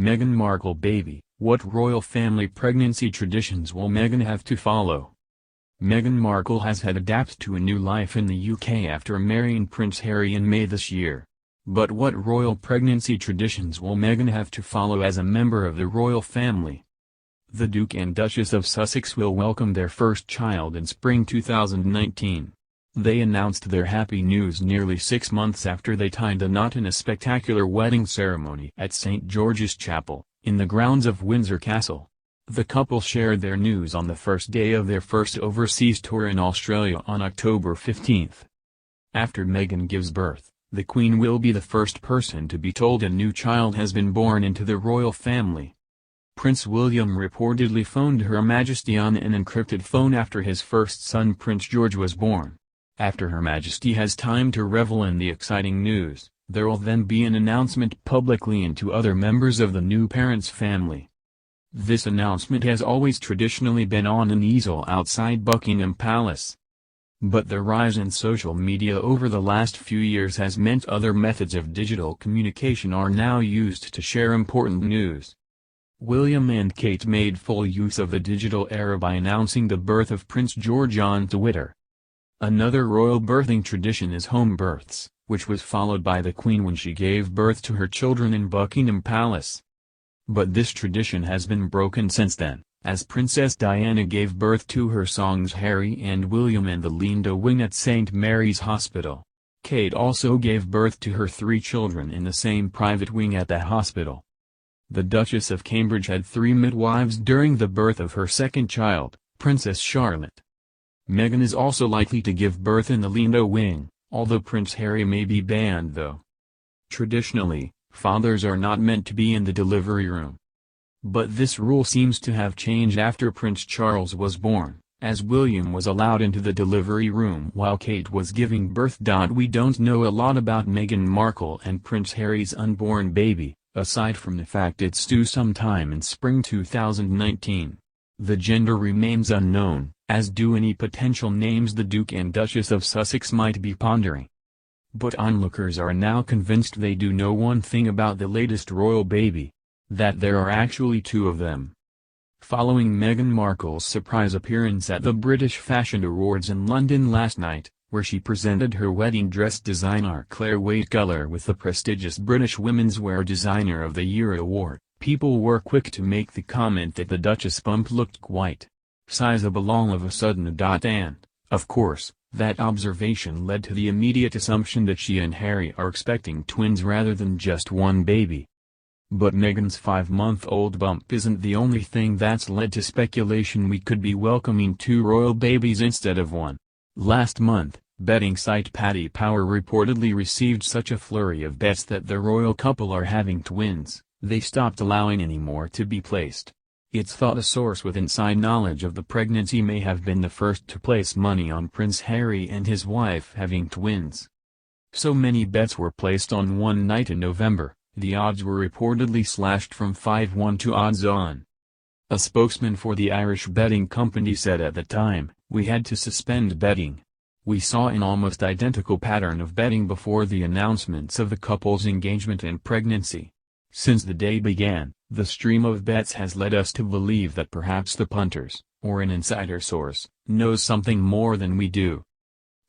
Meghan Markle baby, what royal family pregnancy traditions will Meghan have to follow? Meghan Markle has had to adapt to a new life in the UK after marrying Prince Harry in May this year. But what royal pregnancy traditions will Meghan have to follow as a member of the royal family? The Duke and Duchess of Sussex will welcome their first child in spring 2019. They announced their happy news nearly 6 months after they tied a knot in a spectacular wedding ceremony at St. George's Chapel, in the grounds of Windsor Castle. The couple shared their news on the first day of their first overseas tour in Australia on October 15. After Meghan gives birth, the Queen will be the first person to be told a new child has been born into the royal family. Prince William reportedly phoned Her Majesty on an encrypted phone after his first son Prince George was born. After Her Majesty has time to revel in the exciting news, there will then be an announcement publicly and to other members of the new parent's family. This announcement has always traditionally been on an easel outside Buckingham Palace. But the rise in social media over the last few years has meant other methods of digital communication are now used to share important news. William and Kate made full use of the digital era by announcing the birth of Prince George on Twitter. Another royal birthing tradition is home births, which was followed by the Queen when she gave birth to her children in Buckingham Palace. But this tradition has been broken since then, as Princess Diana gave birth to her sons Harry and William in the Lindo wing at St. Mary's Hospital. Kate also gave birth to her 3 children in the same private wing at that hospital. The Duchess of Cambridge had 3 midwives during the birth of her second child, Princess Charlotte. Meghan is also likely to give birth in the Lindo wing, although Prince Harry may be banned though. Traditionally, fathers are not meant to be in the delivery room. But this rule seems to have changed after Prince Charles was born, as William was allowed into the delivery room while Kate was giving birth. We don't know a lot about Meghan Markle and Prince Harry's unborn baby, aside from the fact it's due sometime in spring 2019. The gender remains unknown, as do any potential names the Duke and Duchess of Sussex might be pondering. But onlookers are now convinced they do know one thing about the latest royal baby: that there are actually 2 of them. Following Meghan Markle's surprise appearance at the British Fashion Awards in London last night, where she presented her wedding dress designer Claire Waitculler with the prestigious British Women's Wear Designer of the Year award, people were quick to make the comment that the Duchess' bump looked quite sizable all of a sudden. And, of course, that observation led to the immediate assumption that she and Harry are expecting twins rather than just one baby. But Meghan's 5-month-old bump isn't the only thing that's led to speculation we could be welcoming 2 royal babies instead of 1. Last month, betting site Paddy Power reportedly received such a flurry of bets that the royal couple are having twins, they stopped allowing any more to be placed. It's thought a source with inside knowledge of the pregnancy may have been the first to place money on Prince Harry and his wife having twins. So many bets were placed on one night in November, the odds were reportedly slashed from 5-1 to odds on. A spokesman for the Irish betting company said at the time, "We had to suspend betting. We saw an almost identical pattern of betting before the announcements of the couple's engagement and pregnancy. Since the day began, the stream of bets has led us to believe that perhaps the punters, or an insider source, knows something more than we do."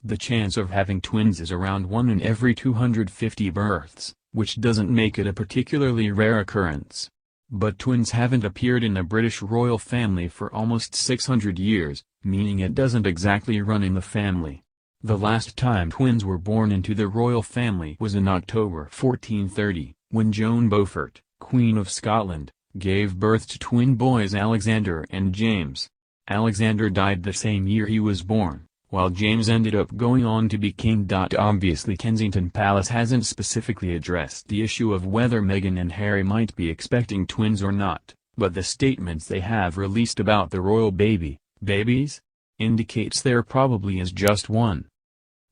The chance of having twins is around 1 in every 250 births, which doesn't make it a particularly rare occurrence. But twins haven't appeared in the British royal family for almost 600 years, meaning it doesn't exactly run in the family. The last time twins were born into the royal family was in October 1430, when Joan Beaufort, Queen of Scotland, gave birth to twin boys Alexander and James. Alexander died the same year he was born, while James ended up going on to be king. Obviously Kensington Palace hasn't specifically addressed the issue of whether Meghan and Harry might be expecting twins or not, but the statements they have released about the royal babies, indicates there probably is just one.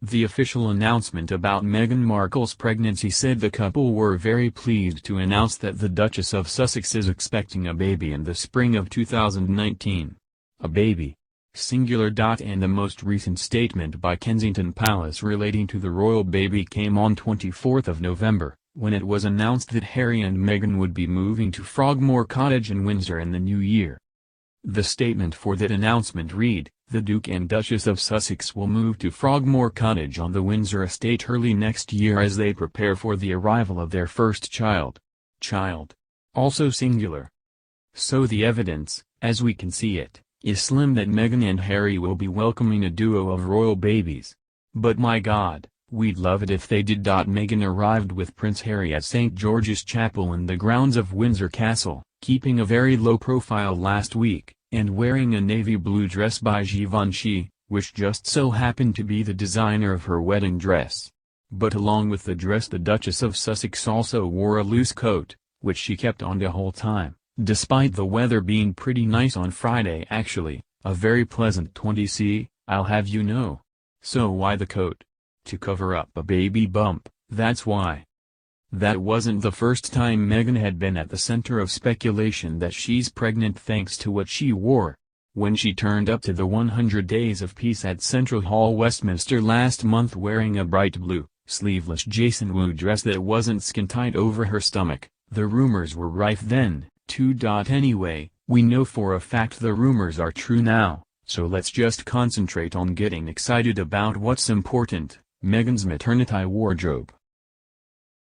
The official announcement about Meghan Markle's pregnancy said the couple were very pleased to announce that the Duchess of Sussex is expecting a baby in the spring of 2019. A baby. Singular. And the most recent statement by Kensington Palace relating to the royal baby came on 24th of November, when it was announced that Harry and Meghan would be moving to Frogmore Cottage in Windsor in the new year. The statement for that announcement read, "The Duke and Duchess of Sussex will move to Frogmore Cottage on the Windsor estate early next year as they prepare for the arrival of their first child." Child. Also singular. So the evidence, as we can see it, is slim that Meghan and Harry will be welcoming a duo of royal babies. But my God, we'd love it if they did. Meghan arrived with Prince Harry at St. George's Chapel in the grounds of Windsor Castle, keeping a very low profile last week, and wearing a navy blue dress by Givenchy, which just so happened to be the designer of her wedding dress. But along with the dress, the Duchess of Sussex also wore a loose coat, which she kept on the whole time, despite the weather being pretty nice on Friday. Actually, a very pleasant 20°C, I'll have you know. So why the coat? To cover up a baby bump, that's why. That wasn't the first time Meghan had been at the center of speculation that she's pregnant thanks to what she wore. When she turned up to the 100 Days of Peace at Central Hall, Westminster last month wearing a bright blue, sleeveless Jason Wu dress that wasn't skin-tight over her stomach, the rumors were rife then, too. Anyway, we know for a fact the rumors are true now, so let's just concentrate on getting excited about what's important, Meghan's maternity wardrobe.